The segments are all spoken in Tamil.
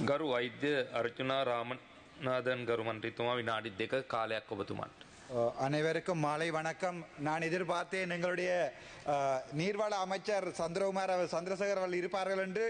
ගරු වෛද්‍ය අර්ජුනා රාමනාදන් ගරු මන්ත්‍රීතුමා විනාඩි 2 කාලයක් ඔබතුමාට. அனைவருக்கும் மாலை வணக்கம். நான் எதிர்பார்த்தேன் எங்களுடைய நீர்வள அமைச்சர் சந்திரசேகர் அவர்கள் இருப்பார்கள் என்று.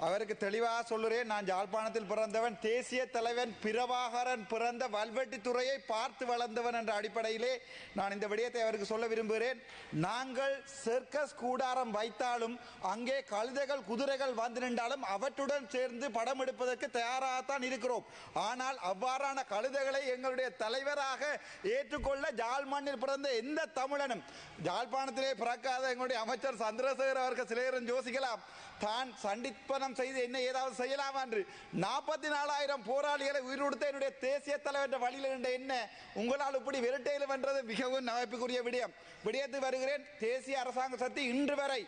அவருக்கு தெளிவாக சொல்லுறேன், நான் யாழ்ப்பாணத்தில் பிறந்தவன், தேசிய தலைவன் பிரபாகரன் பிறந்த வல்வெட்டித்துறையை பார்த்து வளர்ந்தவன் என்ற அடிப்படையிலே நான் இந்த விடயத்தை அவருக்கு சொல்ல விரும்புகிறேன். நாங்கள் சர்க்கஸ் கூடாரம் வைத்தாலும் அங்கே கழுதைகள் குதிரைகள் வந்து நின்றாலும் அவற்றுடன் சேர்ந்து படம் எடுப்பதற்கு தயாராகத்தான் இருக்கிறோம். ஆனால் அவ்வாறான கழுதைகளை எங்களுடைய தலைவராக ஏற்றுக்கொள்ள ஜாழ் மண்ணில் பிறந்த எந்த தமிழனும், யாழ்ப்பாணத்திலே பிறக்காத எங்களுடைய அமைச்சர் சந்திரசேகர் அவர்கள் சிலையரும் யோசிக்கலாம், தான் சண்டிப்பனம் செய்து என்ன ஏதாவது செய்யலாம் என்று. 44,000 போராளிகளை உயிர்நொடுத்த என்னுடைய தேசிய தலைவர் வழியில் என்ற என்ன உங்களால் இப்படி விரட்டையில் வென்றது மிகவும் நகைப்புக்குரிய விடயத்துக்கு வருகிறேன். தேசிய அரசாங்க சக்தி இன்று வரை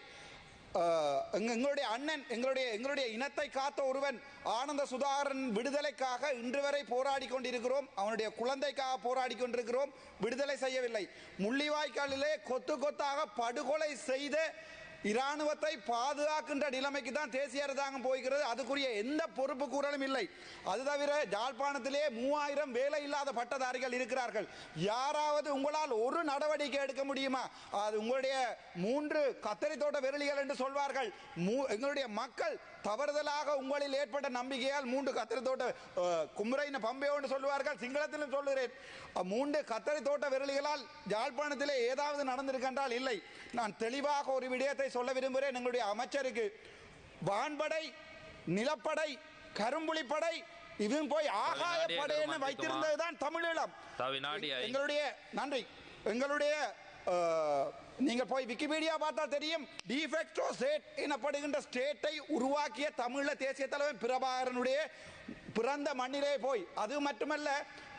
எங்களுடைய அண்ணன் எங்களுடைய இனத்தை காத்த ஒருவன் ஆனந்த சுதாகரன் விடுதலைக்காக இன்று வரை போராடி கொண்டிருக்கிறோம். அவனுடைய குழந்தைக்காக போராடி கொண்டிருக்கிறோம். விடுதலை செய்யவில்லை. முள்ளிவாய்க்காலிலே கொத்து கொத்தாக படுகொலை செய்த இராணுவத்தை பாதுகாக்கின்ற நிலைமைக்கு தான் தேசிய அரசாங்கம் போகிறது. அதுக்குரிய எந்த பொறுப்பு கூறலும் இல்லை. அது தவிர யாழ்ப்பாணத்திலே 3000 வேலை இல்லாத பட்டதாரிகள் இருக்கிறார்கள். யாராவது உங்களால் ஒரு நடவடிக்கை எடுக்க முடியுமா? அது உங்களுடைய 3 கத்தரி தோட்ட விரலிகள் என்று சொல்வார்கள். எங்களுடைய மக்கள் தவறுதலாக உங்களில் ஏற்பட்ட நம்பிக்கையால் 3 கத்தரி தோட்ட கும்பரைன பம்பையோ என்று சொல்வார்கள். சிங்களத்திலும் சொல்லுகிறேன், 3 கத்தரி தோட்ட விரலிகளால் யாழ்ப்பாணத்திலே ஏதாவது நடந்திருக்கின்றால் இல்லை. நான் தெளிவாக ஒரு விடயத்தை சொல்ல விரும்புகிறேன். எங்களுடைய அமைச்சருக்கு வான்படை, நிலப்படை, கரும்புலிப்படை, இவன் போய் ஆகாய படையை வைத்திருந்ததுதான் தமிழீழம். எங்களுடைய நன்றி. எங்களுடைய நீங்கள் போய் விக்கிபீடியா பார்த்தால் தெரியும், டிஃபெக்டோ ஸ்டேட் எனப்படுகின்ற ஸ்டேட்டை உருவாக்கிய தமிழ தேசிய தலைவர் பிரபாகரனுடைய பிறந்த மண்ணிலே போய், அது மட்டுமல்ல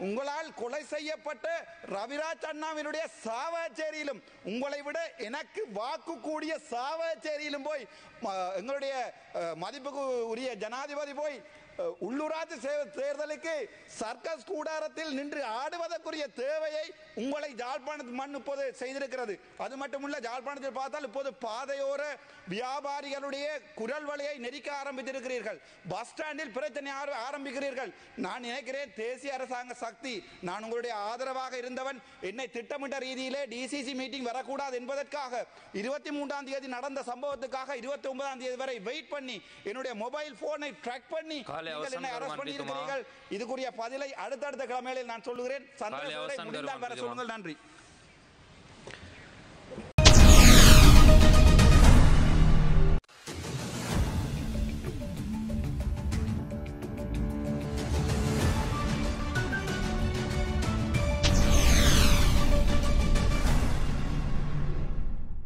உங்களால் கொலை செய்யப்பட்ட ரவிராஜ் அண்ணாவினுடைய சாவச்சேரியிலும், உங்களை விட எனக்கு வாக்கு கூடிய சாவச்சேரியிலும் போய் எங்களுடைய மதிப்புக்கு உரிய ஜனாதிபதி போய் உள்ளூராட்சி தேர்தலுக்கு சர்க்கஸ் கூடாரத்தில் நின்று ஆடுவதற்குரிய தேவையை உங்களை யாழ்ப்பாணத்து மண் இப்போது செய்திருக்கிறது. அது மட்டுமல்ல, யாழ்ப்பாணத்தில் பார்த்தால் இப்போது பாதையோர வியாபாரிகளுடைய குரல் வலையை நெரிக்க ஆரம்பித்திருக்கிறீர்கள். பஸ் ஸ்டாண்டில் பிரச்சனை ஆரம்பிக்கிறீர்கள். நான் நினைக்கிறேன், தேசிய அரசாங்க சக்தி, நான் உங்களுடைய ஆதரவாக இருந்தவன், என்னை திட்டமிட்ட ரீதியிலே டிசிசி மீட்டிங் வரக்கூடாது என்பதற்காக 23ஆம் தேதி நடந்த சம்பவத்துக்காக 29ஆம் தேதி வரை வெயிட் பண்ணி என்னுடைய மொபைல் போனை ட்ராக் பண்ணி இதுக்குரிய பதிலை அடுத்தடுத்த கிழமைகளில் நான் சொல்லுகிறேன். சந்திரசேகரை முடிந்தால் வர சொல்லுங்கள். நன்றி.